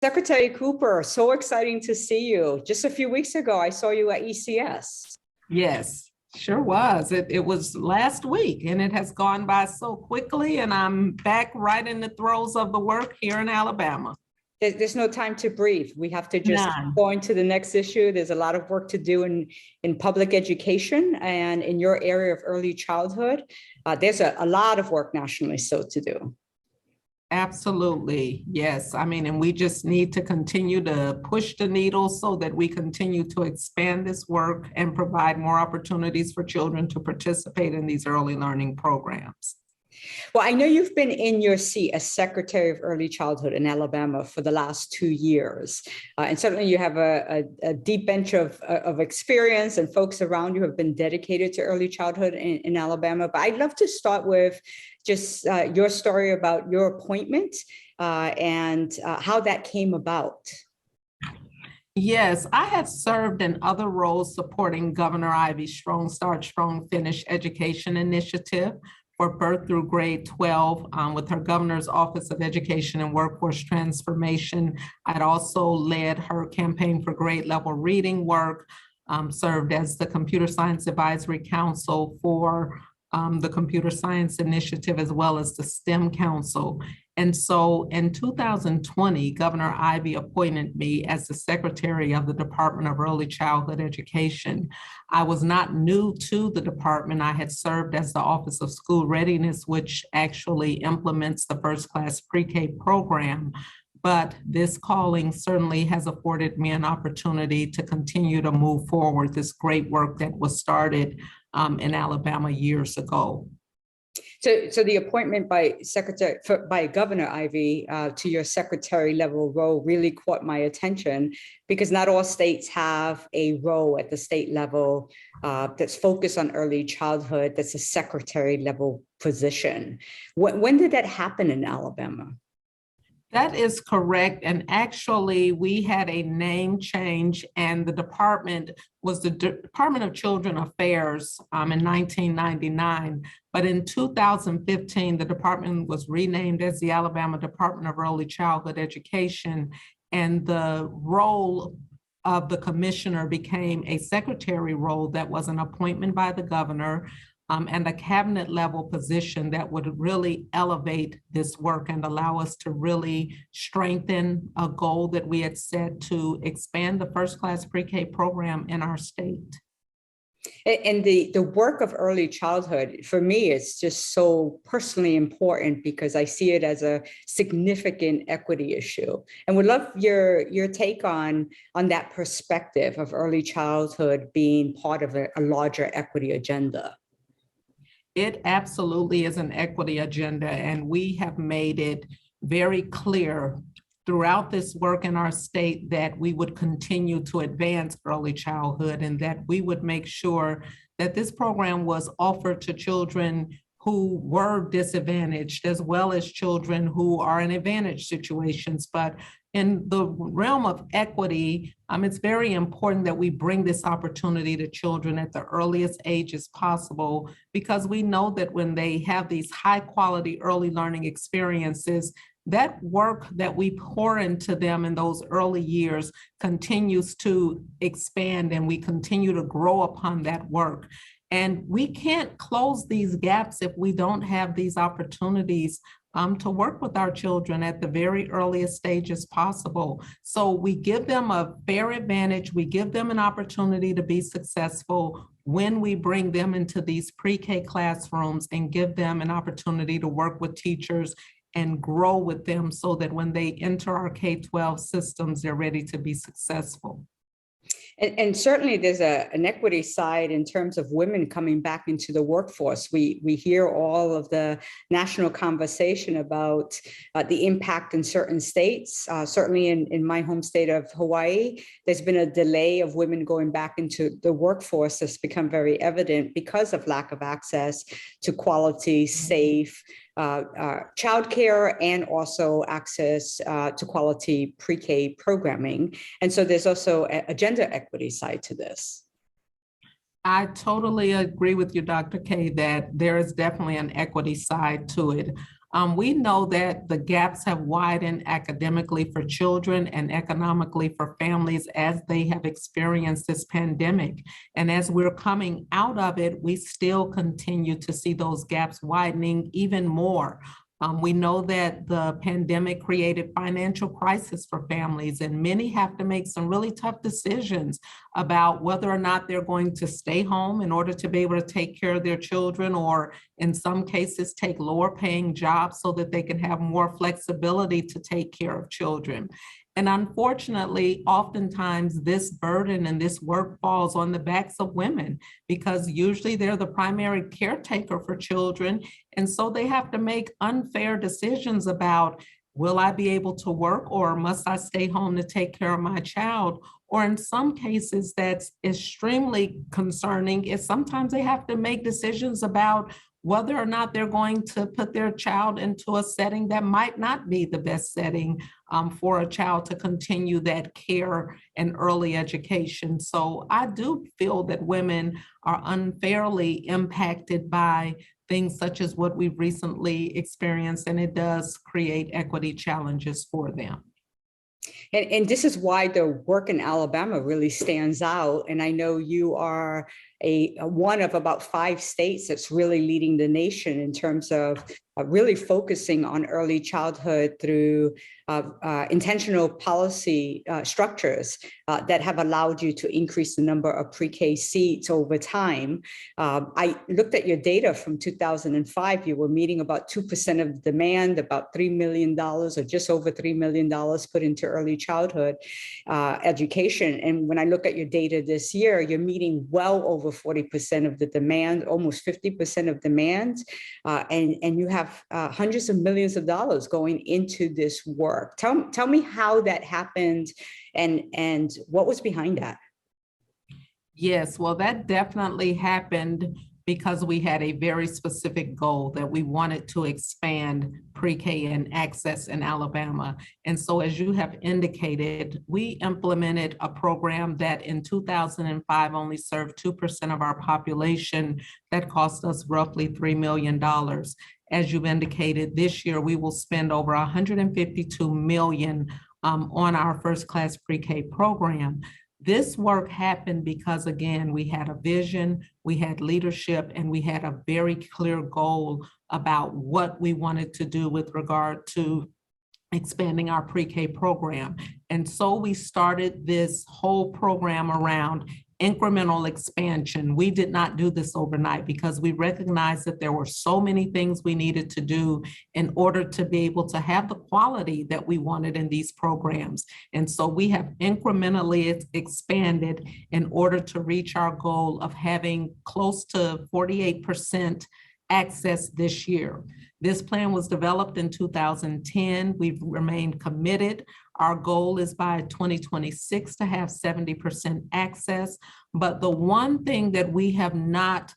Secretary Cooper, so exciting to see you. Just a few weeks ago, I saw you at ECS. Yes, sure was. It was last week and it has gone by so quickly, and I'm back right in the throes of the work here in Alabama. There's no time to breathe. We have to just None. go into the next issue. There's a lot of work to do in public education and in your area of early childhood. There's a lot of work nationally still to do. Absolutely. Yes. I mean, and we just need to continue to push the needle so that we continue to expand this work and provide more opportunities for children to participate in these early learning programs. Well, I know you've been in your seat as Secretary of Early Childhood in Alabama for the last 2 years. And certainly you have a deep bench of experience, and folks around you have been dedicated to early childhood in Alabama. But I'd love to start with just your story about your appointment and how that came about. Yes, I had served in other roles supporting Governor Ivey's Strong Start, Strong Finish education initiative for birth through grade 12 with her governor's Office of Education and Workforce Transformation. I'd also led her campaign for grade level reading work, served as the Computer Science Advisory Council for the Computer Science Initiative, as well as the STEM Council. And so in 2020, Governor Ivey appointed me as the Secretary of the Department of Early Childhood Education. I was not new to the department. I had served as the Office of School Readiness, which actually implements the first class pre-K program. But this calling certainly has afforded me an opportunity to continue to move forward this great work that was started in Alabama years ago. So the appointment by Governor Ivey to your secretary level role really caught my attention, because not all states have a role at the state level that's focused on early childhood. That's a secretary level position. When did that happen in Alabama? That is correct. And actually, we had a name change, and the department was the Department of Children Affairs in 1999. But in 2015, the department was renamed as the Alabama Department of Early Childhood Education, and the role of the commissioner became a secretary role that was an appointment by the governor, and a cabinet level position that would really elevate this work and allow us to really strengthen a goal that we had set to expand the first class pre-K program in our state. And the work of early childhood, for me, is just so personally important because I see it as a significant equity issue. And would love your take on that perspective of early childhood being part of a larger equity agenda. It absolutely is an equity agenda, and we have made it very clear throughout this work in our state that we would continue to advance early childhood, and that we would make sure that this program was offered to children who were disadvantaged, as well as children who are in advantaged situations. But in the realm of equity, it's very important that we bring this opportunity to children at the earliest ages possible, because we know that when they have these high quality early learning experiences, that work that we pour into them in those early years continues to expand, and we continue to grow upon that work. And we can't close these gaps if we don't have these opportunities to work with our children at the very earliest stages possible. So we give them a fair advantage. We give them an opportunity to be successful when we bring them into these pre-K classrooms and give them an opportunity to work with teachers and grow with them so that when they enter our K-12 systems, they're ready to be successful. And certainly there's an equity side in terms of women coming back into the workforce. We hear all of the national conversation about the impact in certain states. Certainly in my home state of Hawaii, there's been a delay of women going back into the workforce that's become very evident because of lack of access to quality, safe, childcare, and also access to quality pre-K programming. And so there's also a gender equity side to this. I totally agree with you, Dr. K, that there is definitely an equity side to it. We know that the gaps have widened academically for children and economically for families as they have experienced this pandemic. And as we're coming out of it, we still continue to see those gaps widening even more. We know that the pandemic created financial crisis for families, and many have to make some really tough decisions about whether or not they're going to stay home in order to be able to take care of their children, or in some cases take lower paying jobs so that they can have more flexibility to take care of children. And unfortunately, oftentimes this burden and this work falls on the backs of women, because usually they're the primary caretaker for children. And so they have to make unfair decisions about, will I be able to work, or must I stay home to take care of my child? Or in some cases, that's extremely concerning, is sometimes they have to make decisions about whether or not they're going to put their child into a setting that might not be the best setting for a child to continue that care and early education. So I do feel that women are unfairly impacted by things such as what we've recently experienced, and it does create equity challenges for them. And this is why the work in Alabama really stands out. And I know you are a one of about 5 states that's really leading the nation in terms of really focusing on early childhood through intentional policy structures that have allowed you to increase the number of pre-K seats over time. I looked at your data from 2005. You were meeting about 2% of demand, about $3 million or just over $3 million put into early childhood education. And when I look at your data this year, you're meeting well over 40% of the demand, almost 50% of demand, and you have hundreds of millions of dollars going into this work. Tell me how that happened and what was behind that. Yes, well, that definitely happened because we had a very specific goal that we wanted to expand pre-K and access in Alabama. And so as you have indicated, we implemented a program that in 2005 only served 2% of our population. That cost us roughly $3 million. As you've indicated, this year we will spend over $152 million on our first class pre-K program. This work happened because, again, we had a vision, we had leadership, and we had a very clear goal about what we wanted to do with regard to expanding our pre-K program. And so we started this whole program around incremental expansion. We did not do this overnight because we recognized that there were so many things we needed to do in order to be able to have the quality that we wanted in these programs. And so we have incrementally expanded in order to reach our goal of having close to 48% access this year. This plan was developed in 2010. We've remained committed. Our goal is by 2026 to have 70% access. But the one thing that we have not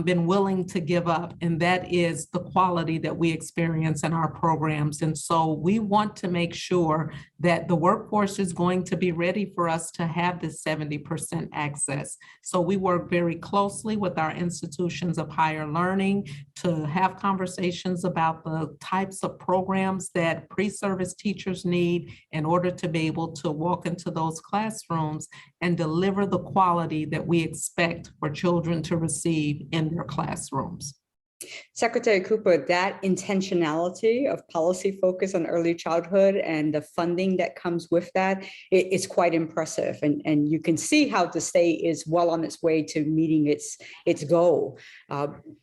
been willing to give up, and that is the quality that we experience in our programs. And so we want to make sure that the workforce is going to be ready for us to have this 70% access. So we work very closely with our institutions of higher learning to have conversations about the types of programs that pre-service teachers need in order to be able to walk into those classrooms and deliver the quality that we expect for children to receive in their classrooms. Secretary Cooper, that intentionality of policy focus on early childhood and the funding that comes with that, it's quite impressive. And you can see how the state is well on its way to meeting its goal.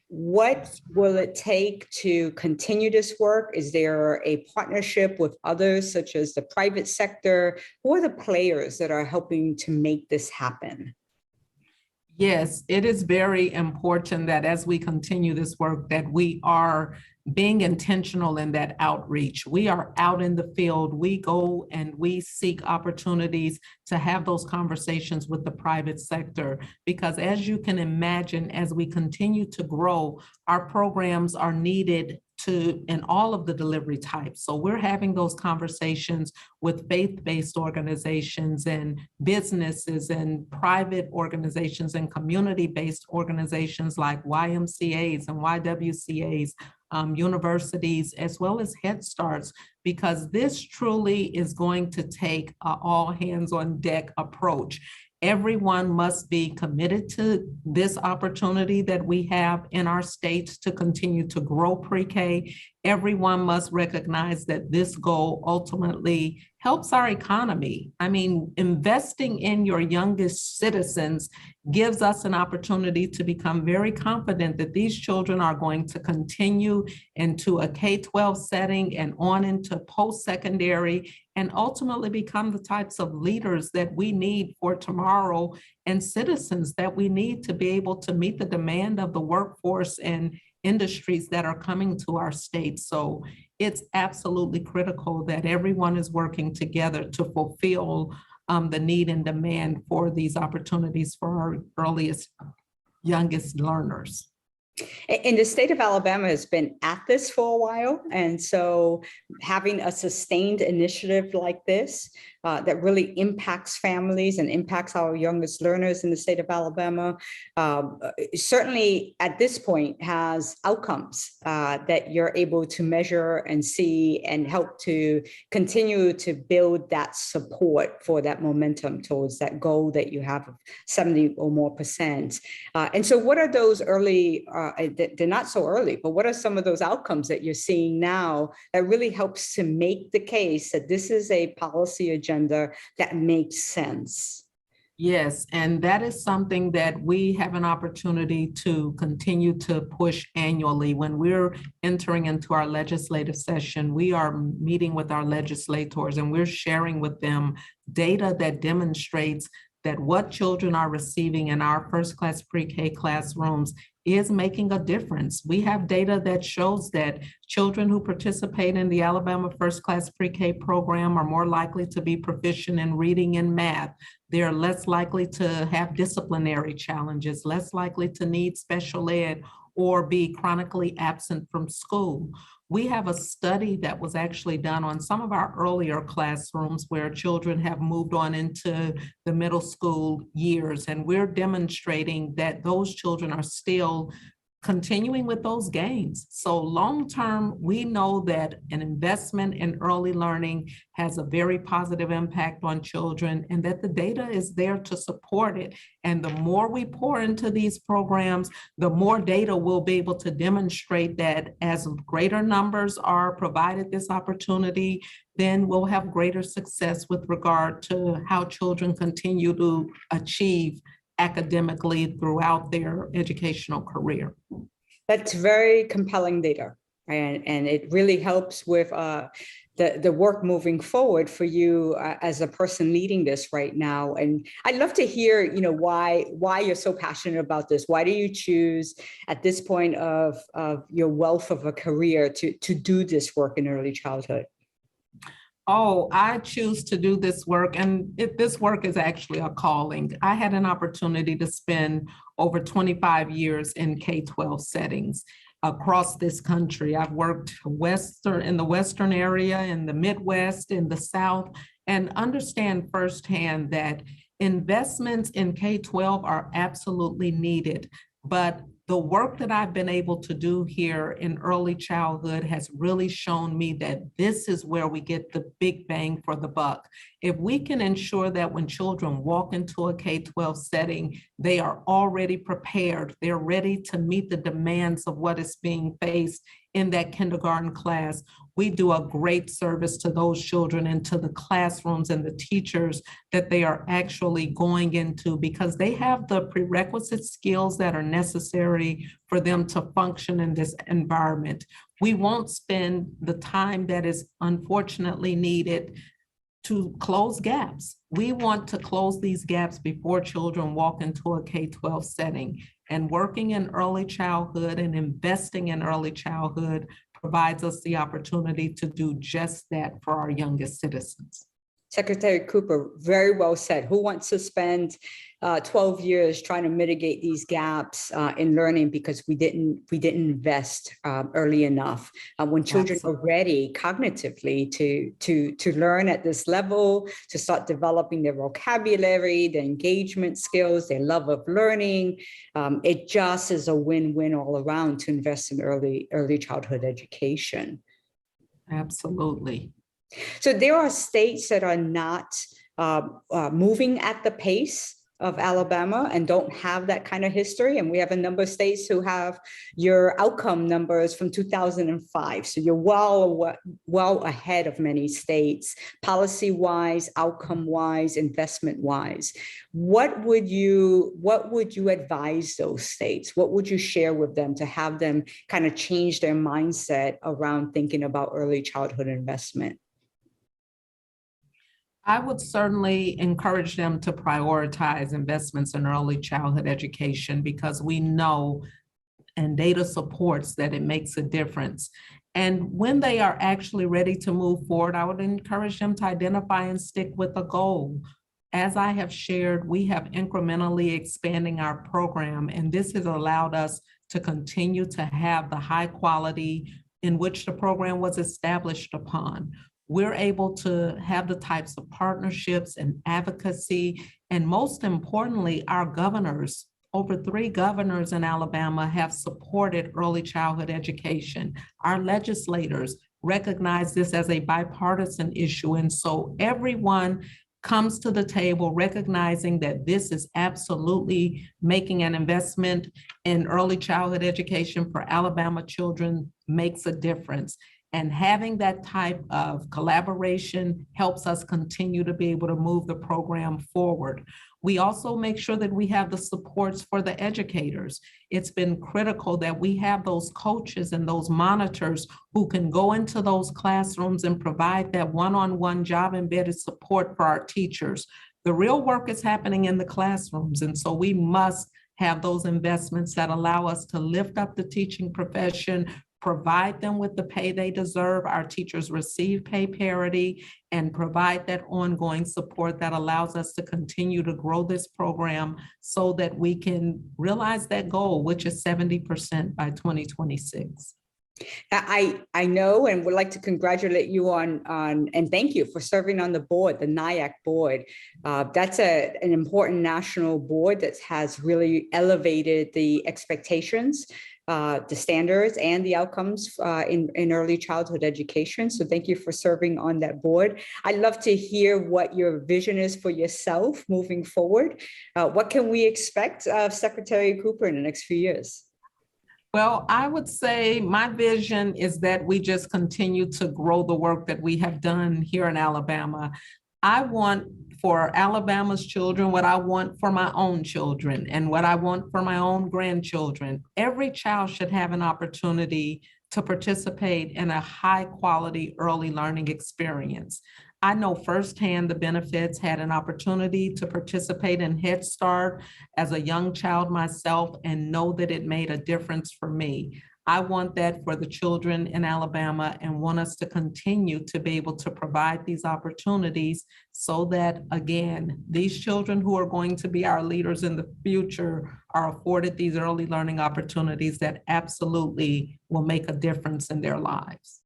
What will it take to continue this work? Is there a partnership with others, such as the private sector? Who are the players that are helping to make this happen? Yes, it is very important that as we continue this work, that we are being intentional in that outreach. We are out in the field. We go and we seek opportunities to have those conversations with the private sector, because as you can imagine, as we continue to grow, our programs are needed in all of the delivery types. So we're having those conversations with faith-based organizations and businesses and private organizations and community-based organizations like YMCAs and YWCAs, universities, as well as Head Starts, because this truly is going to take an all hands on deck approach. Everyone must be committed to this opportunity that we have in our states to continue to grow pre-K. Everyone must recognize that this goal ultimately helps our economy. I mean, investing in your youngest citizens gives us an opportunity to become very confident that these children are going to continue into a K-12 setting and on into post-secondary and ultimately become the types of leaders that we need for tomorrow and citizens that we need to be able to meet the demand of the workforce and industries that are coming to our state. So it's absolutely critical that everyone is working together to fulfill the need and demand for these opportunities for our earliest, youngest learners. And the state of Alabama has been at this for a while. And so having a sustained initiative like this that really impacts families and impacts our youngest learners in the state of Alabama, certainly at this point has outcomes that you're able to measure and see and help to continue to build that support for that momentum towards that goal that you have of 70% or more. And so what are those early, they're not so early, but what are some of those outcomes that you're seeing now that really helps to make the case that this is a policy agenda that makes sense? Yes, and that is something that we have an opportunity to continue to push annually. When we're entering into our legislative session, we are meeting with our legislators and we're sharing with them data that demonstrates that what children are receiving in our first-class pre-K classrooms is making a difference. We have data that shows that children who participate in the Alabama first-class pre-K program are more likely to be proficient in reading and math. They're less likely to have disciplinary challenges, less likely to need special ed or be chronically absent from school. We have a study that was actually done on some of our earlier classrooms where children have moved on into the middle school years, and we're demonstrating that those children are still continuing with those gains. So long-term, we know that an investment in early learning has a very positive impact on children and that the data is there to support it. And the more we pour into these programs, the more data we'll be able to demonstrate that as greater numbers are provided this opportunity, then we'll have greater success with regard to how children continue to achieve academically throughout their educational career. That's very compelling data, and it really helps with the work moving forward for you as a person leading this right now. And I'd love to hear, why you're so passionate about this. Why do you choose at this point of your wealth of a career to do this work in early childhood? Oh, I choose to do this work, and this work is actually a calling. I had an opportunity to spend over 25 years in K-12 settings across this country. I've worked in the Western area, in the Midwest, in the South, and understand firsthand that investments in K-12 are absolutely needed. But the work that I've been able to do here in early childhood has really shown me that this is where we get the big bang for the buck. If we can ensure that when children walk into a K-12 setting, they are already prepared, they're ready to meet the demands of what is being faced in that kindergarten class, we do a great service to those children and to the classrooms and the teachers that they are actually going into, because they have the prerequisite skills that are necessary for them to function in this environment. We won't spend the time that is unfortunately needed to close gaps. We want to close these gaps before children walk into a K-12 setting. And working in early childhood and investing in early childhood provides us the opportunity to do just that for our youngest citizens. Secretary Cooper, very well said. Who wants to spend 12 years trying to mitigate these gaps in learning because we didn't invest early enough when children are ready cognitively to learn at this level, to start developing their vocabulary, their engagement skills, their love of learning. It just is a win-win all around to invest in early childhood education. Absolutely. So there are states that are not moving at the pace of Alabama and don't have that kind of history. And we have a number of states who have your outcome numbers from 2005. So you're well ahead of many states, policy-wise, outcome-wise, investment-wise. What would you advise those states? What would you share with them to have them kind of change their mindset around thinking about early childhood investment? I would certainly encourage them to prioritize investments in early childhood education because we know and data supports that it makes a difference. And when they are actually ready to move forward, I would encourage them to identify and stick with a goal. As I have shared, we have incrementally expanding our program, and this has allowed us to continue to have the high quality in which the program was established upon. We're able to have the types of partnerships and advocacy, and most importantly, our governors, over 3 governors in Alabama have supported early childhood education. Our legislators recognize this as a bipartisan issue, and so everyone comes to the table recognizing that this is absolutely making an investment in early childhood education for Alabama children makes a difference. And having that type of collaboration helps us continue to be able to move the program forward. We also make sure that we have the supports for the educators. It's been critical that we have those coaches and those monitors who can go into those classrooms and provide that one-on-one job embedded support for our teachers. The real work is happening in the classrooms, and so we must have those investments that allow us to lift up the teaching profession, provide them with the pay they deserve. Our teachers receive pay parity, and provide that ongoing support that allows us to continue to grow this program so that we can realize that goal, which is 70% by 2026. I know and would like to congratulate you on and thank you for serving on the board, the NIAC board. That's an important national board that has really elevated the expectations, the standards and the outcomes in early childhood education. So thank you for serving on that board. I'd love to hear what your vision is for yourself moving forward. What can we expect of Secretary Cooper in the next few years? Well, I would say my vision is that we just continue to grow the work that we have done here in Alabama. I want for Alabama's children what I want for my own children and what I want for my own grandchildren. Every child should have an opportunity to participate in a high quality early learning experience. I know firsthand the benefits, had an opportunity to participate in Head Start as a young child myself and know that it made a difference for me. I want that for the children in Alabama and want us to continue to be able to provide these opportunities so that, again, these children who are going to be our leaders in the future are afforded these early learning opportunities that absolutely will make a difference in their lives.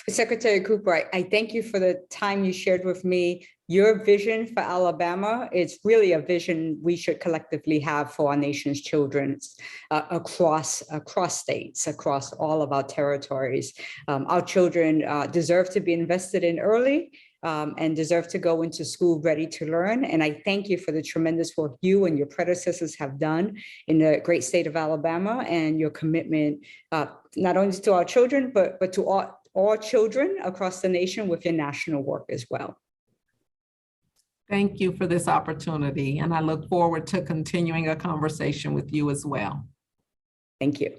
Secretary Cooper, I thank you for the time you shared with me. Your vision for Alabama is really a vision we should collectively have for our nation's children across states, across all of our territories. Our children deserve to be invested in early and deserve to go into school ready to learn. And I thank you for the tremendous work you and your predecessors have done in the great state of Alabama and your commitment not only to our children, but to all children across the nation with your national work as well. Thank you for this opportunity, and I look forward to continuing a conversation with you as well. Thank you.